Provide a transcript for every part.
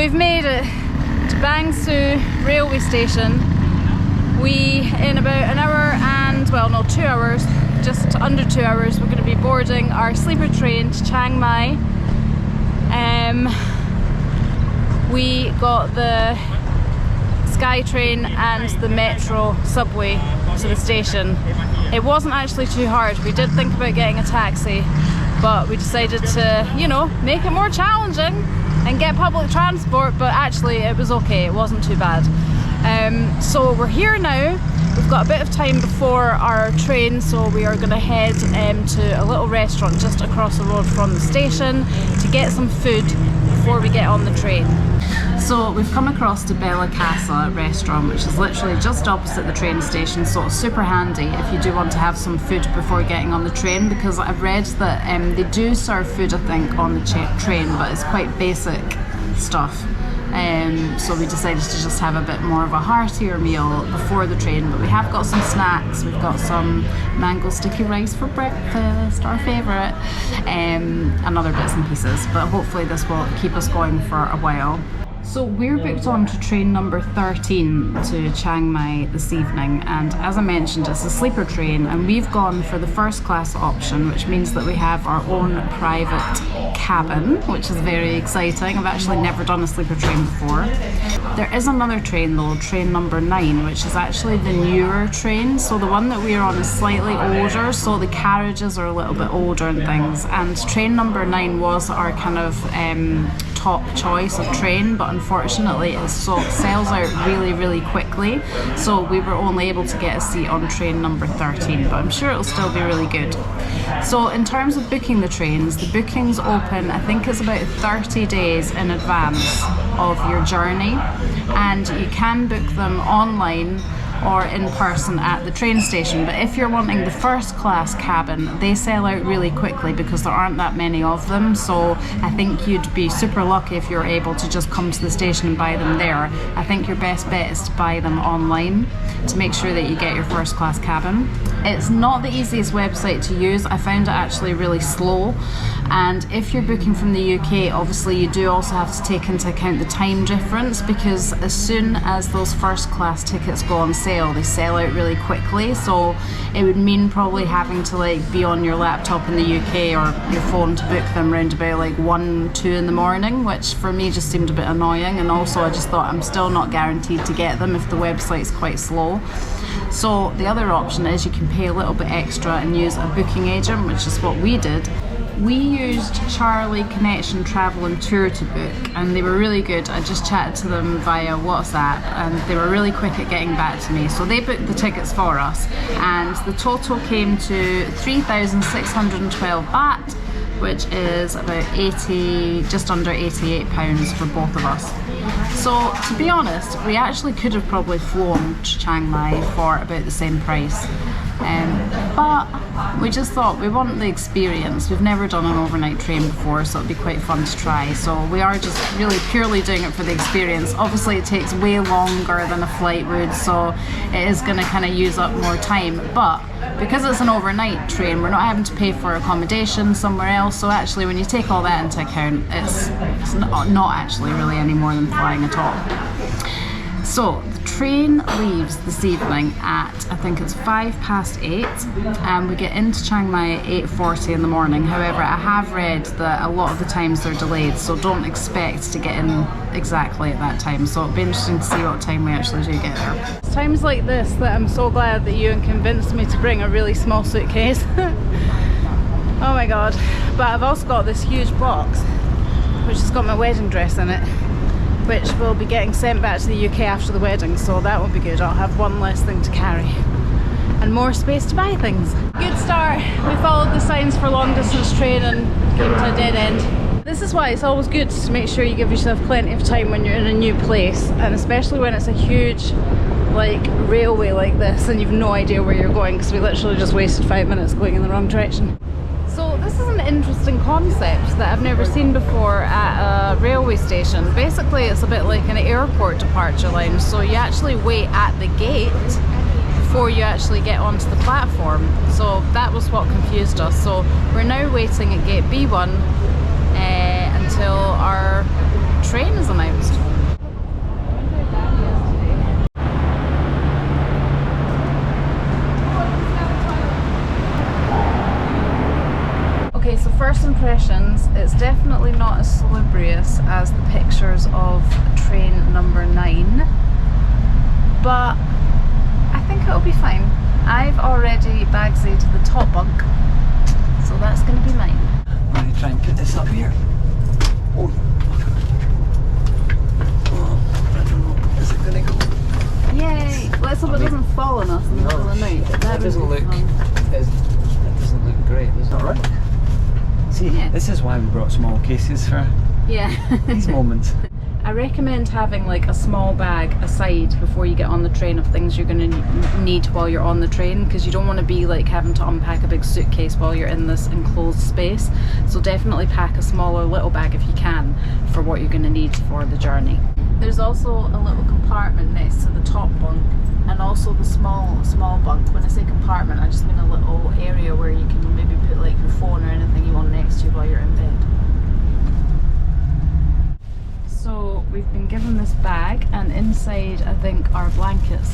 We've made it to Bang Sue railway station. In about an hour and, well, no, 2 hours, just under 2 hours, we're going to be boarding our sleeper train to Chiang Mai. We got the Sky train and the metro subway to the station. It wasn't actually too hard. We did think about getting a taxi, but we decided to, you know, make it more challenging and get public transport, but actually it was okay, it wasn't too bad. So we're here now. We've got a bit of time before our train, so we are going to head to a little restaurant just across the road from the station to get some food before we get on the train. So we've come across to Bella Casa restaurant, which is literally just opposite the train station, so it's super handy if you do want to have some food before getting on the train, because I've read that they do serve food, I think, on the train, but it's quite basic stuff. So we decided to just have a bit more of a heartier meal before the train, but we have got some snacks. We've got some mango sticky rice for breakfast, our favourite, and other bits and pieces, but hopefully this will keep us going for a while. So we're booked on to train number 13 to Chiang Mai this evening, and as I mentioned, it's a sleeper train, and we've gone for the first class option, which means that we have our own private cabin, which is very exciting. I've actually never done a sleeper train before. There is another train though, train number 9, which is actually the newer train. So the one that we're on is slightly older, so the carriages are a little bit older and things, and train number 9 was our kind of top choice of train, but unfortunately it sells out really quickly, so we were only able to get a seat on train number 13, but I'm sure it'll still be really good. So in terms of booking the trains, the bookings open, I think it's about 30 days in advance of your journey, and you can book them online or in person at the train station. But if you're wanting the first class cabin, they sell out really quickly because there aren't that many of them, so I think you'd be super lucky if you're able to just come to the station and buy them there. I think your best bet is to buy them online to make sure that you get your first class cabin. It's not the easiest website to use. I found it actually really slow, and if you're booking from the UK, obviously you do also have to take into account the time difference, because as soon as those first class tickets go on sale, they sell out really quickly, so it would mean probably having to be on your laptop in the UK or your phone to book them round about 1, 2 in the morning, which for me just seemed a bit annoying, and also I just thought I'm still not guaranteed to get them if the website's quite slow. So the other option is you can pay a little bit extra and use a booking agent, which is what we did. We used Charlie Connection Travel and Tour to book, and they were really good. I just chatted to them via WhatsApp and they were really quick at getting back to me. So they booked the tickets for us, and the total came to 3,612 baht, which is about just under £88 for both of us. So to be honest, we actually could have probably flown to Chiang Mai for about the same price. But we just thought we want the experience. We've never done an overnight train before, so it'd be quite fun to try. So we are just really purely doing it for the experience. Obviously it takes way longer than a flight would, so it is going to kind of use up more time, but because it's an overnight train, we're not having to pay for accommodation somewhere else, so actually when you take all that into account, it's not actually really any more than flying at all. So the train leaves this evening at, I think it's 8:05, and we get into Chiang Mai at 8:40 in the morning. However, I have read that a lot of the times they're delayed, so don't expect to get in exactly at that time. So it'll be interesting to see what time we actually do get there. It's times like this that I'm so glad that Ewan convinced me to bring a really small suitcase. Oh my god. But I've also got this huge box which has got my wedding dress in it, which will be getting sent back to the UK after the wedding, so that will be good. I'll have one less thing to carry and more space to buy things. Good start. We followed the signs for long distance train and came to a dead end. This is why it's always good to make sure you give yourself plenty of time when you're in a new place, and especially when it's a huge railway like this and you've no idea where you're going, because we literally just wasted 5 minutes going in the wrong direction. So this is an interesting concept that I've never seen before at a railway station. Basically it's a bit like an airport departure line, so you actually wait at the gate before you actually get onto the platform. So that was what confused us. So we're now waiting at gate B1 until our train is announced. Okay, so first impressions, it's definitely not as salubrious as the pictures of train number 9, but I think it'll be fine. I've already bagsied the top bunk, so that's going to be mine. I'm going to try and put this up here. Oh, I don't know, is it going to go? Yay! Let's hope it doesn't fall on us in the middle of the night. That doesn't look, that doesn't look great, does it? Right. See, this is why we brought small cases for these moments. I recommend having like a small bag aside before you get on the train of things you're going to need while you're on the train, because you don't want to be like having to unpack a big suitcase while you're in this enclosed space. So definitely pack a smaller little bag if you can for what you're going to need for the journey. There's also a little compartment next to the top bunk and also the small bunk. When I say compartment, I just mean a little area where you can maybe put like your phone or anything you want next to you while you're in bed. So we've been given this bag, and inside I think are blankets.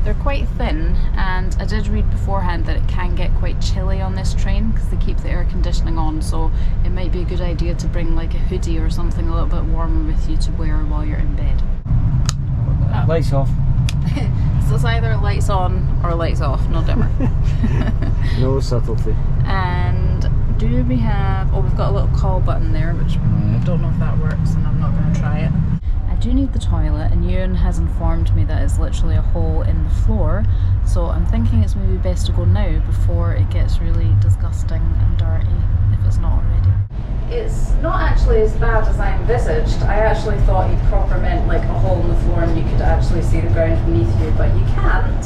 They're quite thin, and I did read beforehand that it can get quite chilly on this train because they keep the air conditioning on, so it might be a good idea to bring like a hoodie or something a little bit warmer with you to wear while you're in bed. Lights off. So it's either lights on or lights off, no dimmer. No subtlety. And do we have, oh, we've got a little call button there, which I don't know if that works, and I'm not going to try it. I do need the toilet, and Ewan has informed me that it's literally a hole in the floor, so I'm thinking it's maybe best to go now before it gets really disgusting and dirty, if it's not already. It's not actually as bad as I envisaged. I actually thought he proper meant like a hole in the floor and you could actually see the ground beneath you, but you can't.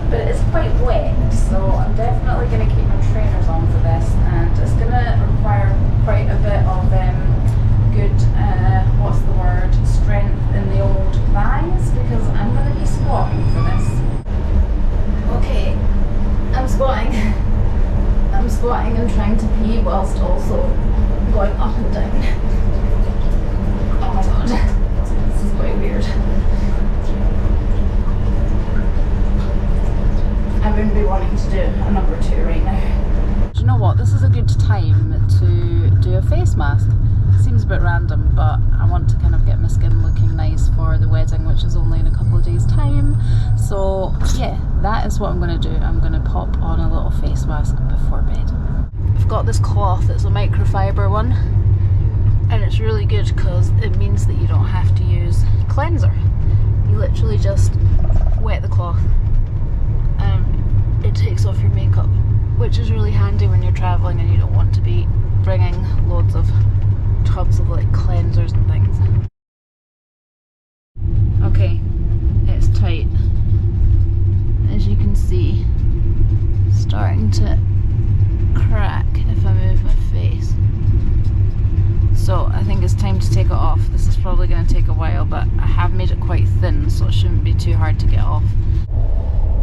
But it's quite wet, so I'm definitely going to keep my trainers on for this, and it's going to require quite a bit of good, what's the word, strength in the old thighs, because I'm going to be squatting for this. Okay, I'm squatting. I'm squatting and trying to pee whilst also going up and down. Oh my god, this is quite weird. I wouldn't be wanting to do a number 2 right now. Do you know what? This is a good time to do a face mask. Seems a bit random, but I want to kind of get my skin looking nice for the wedding, which is only in a couple of days' time. So yeah, that is what I'm going to do. I'm going to pop on a little face mask before bed. I've got this cloth, it's a microfiber one, and it's really good because it means that you don't have to use cleanser. You literally just wet the cloth and it takes off your makeup, which is really handy when you're travelling and you don't want to be bringing loads of tubs of like cleansers and things. Okay, it's tight. As you can see, starting to crack if I move my face. So I think it's time to take it off. This is probably going to take a while, but I have made it quite thin, so it shouldn't be too hard to get off.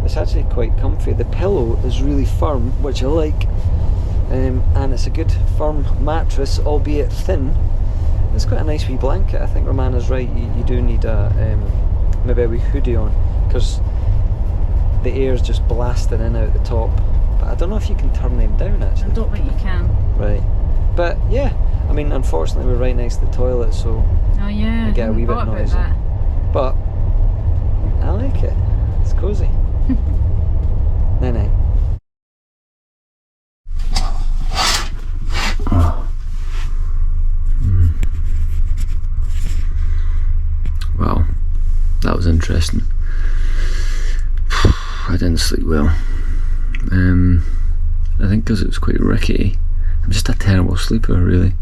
It's actually quite comfy. The pillow is really firm, which I like, and it's a good firm mattress, albeit thin. It's quite a nice wee blanket. I think Romana's right, you do need a maybe a wee hoodie on, because the air's just blasting in out the top. But I don't know if you can turn them down actually. I don't think you can. Right. But yeah, I mean, unfortunately we're right next to the toilet, so oh yeah, I get a wee bit noisy. But I like it. It's cosy. Night night. Well, that was interesting. I didn't sleep well. I think because it was quite rickety. I'm just a terrible sleeper, really.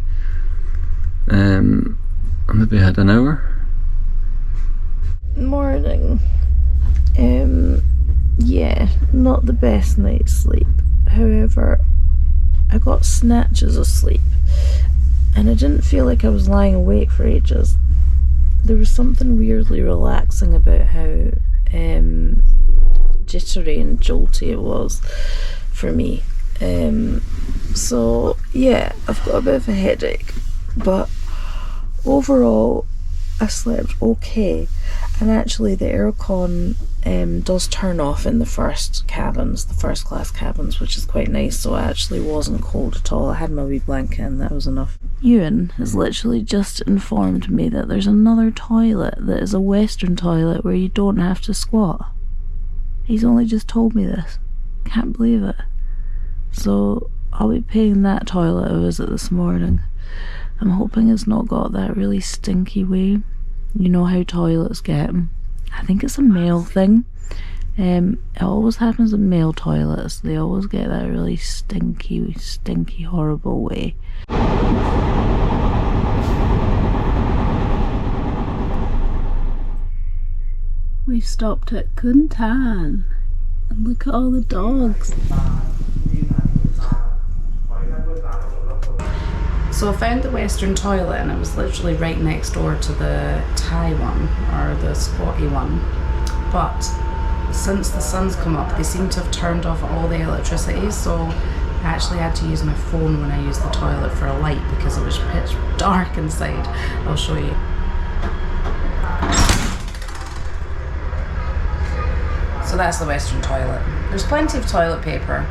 I maybe had an hour. Morning. Yeah, not the best night's sleep. However, I got snatches of sleep, and I didn't feel like I was lying awake for ages. There was something weirdly relaxing about how jittery and jolty it was for me. So yeah, I've got a bit of a headache, but overall I slept okay. And actually the aircon does turn off in the first cabins, the first class cabins, which is quite nice, so I actually wasn't cold at all. I had my wee blanket and that was enough. Ewan has literally just informed me that there's another toilet that is a Western toilet where you don't have to squat. He's only just told me this. Can't believe it. So I'll be paying that toilet a visit this morning. I'm hoping it's not got that really stinky way. You know how toilets get. I think it's a male thing. It always happens in male toilets. They always get that really stinky, horrible way. We've stopped at Kuntan. And look at all the dogs. So I found the Western toilet and it was literally right next door to the Thai one, or the squatty one. But since the sun's come up, they seem to have turned off all the electricity, so I actually had to use my phone when I used the toilet for a light because it was pitch dark inside. I'll show you. So that's the Western toilet. There's plenty of toilet paper.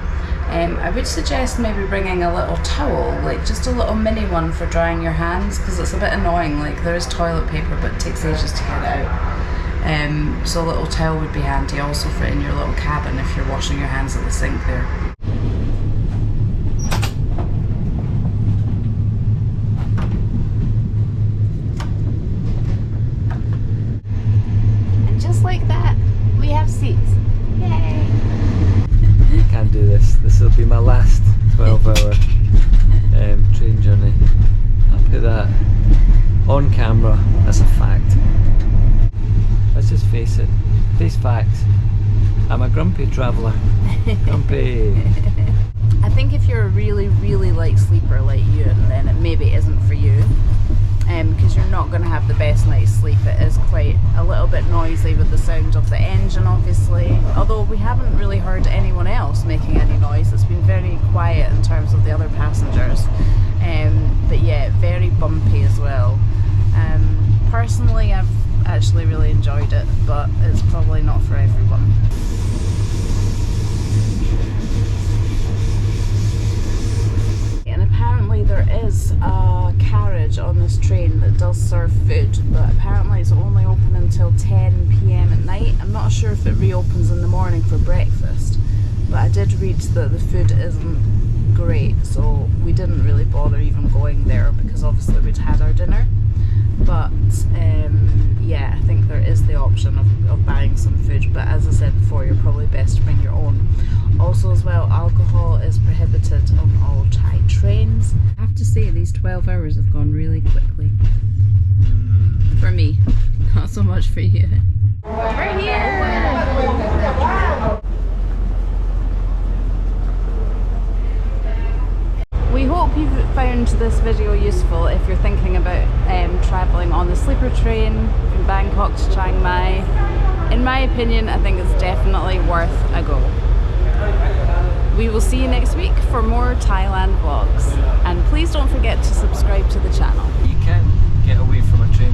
I would suggest maybe bringing a little towel, like just a little mini one for drying your hands, because it's a bit annoying. Like, there is toilet paper but it takes ages to get out. So a little towel would be handy also for in your little cabin if you're washing your hands at the sink there. And just like that, we have seats. Yay! Can't do this. This will be my last 12-hour train journey. I'll put that on camera as a fact. Let's just face it. Face facts. I'm a grumpy traveller. Grumpy. I think if you're a really, really light sleeper like you, then it maybe isn't for you. Because you're not going to have the best night's sleep. It is quite a little bit noisy with the sound of the engine, obviously. Although we haven't really heard anyone else making any noise. It's been very quiet in terms of the other passengers. But yeah, very bumpy as well. Personally, I've actually really enjoyed it, but it's probably not for everyone. And apparently there is a carriage on this train that does serve food, but apparently it's only open until 10 PM at night. I'm not sure if it reopens in the morning for breakfast, but I did read that the food isn't great, so we didn't really bother even going there because obviously we'd had our dinner. But yeah, I think there is the option of buying some food, but as I said before, you're probably best to bring your own. Also as well, alcohol is prohibited on all Thai trains. I have to say, these 12 hours have gone really quickly. For me, not so much for you. We're here! We hope you've found this video useful if you're thinking about travelling on the sleeper train from Bangkok to Chiang Mai. In my opinion, I think it's definitely worth a go. We will see you next week for more Thailand vlogs, and please don't forget to subscribe to the channel. You can't get away from a train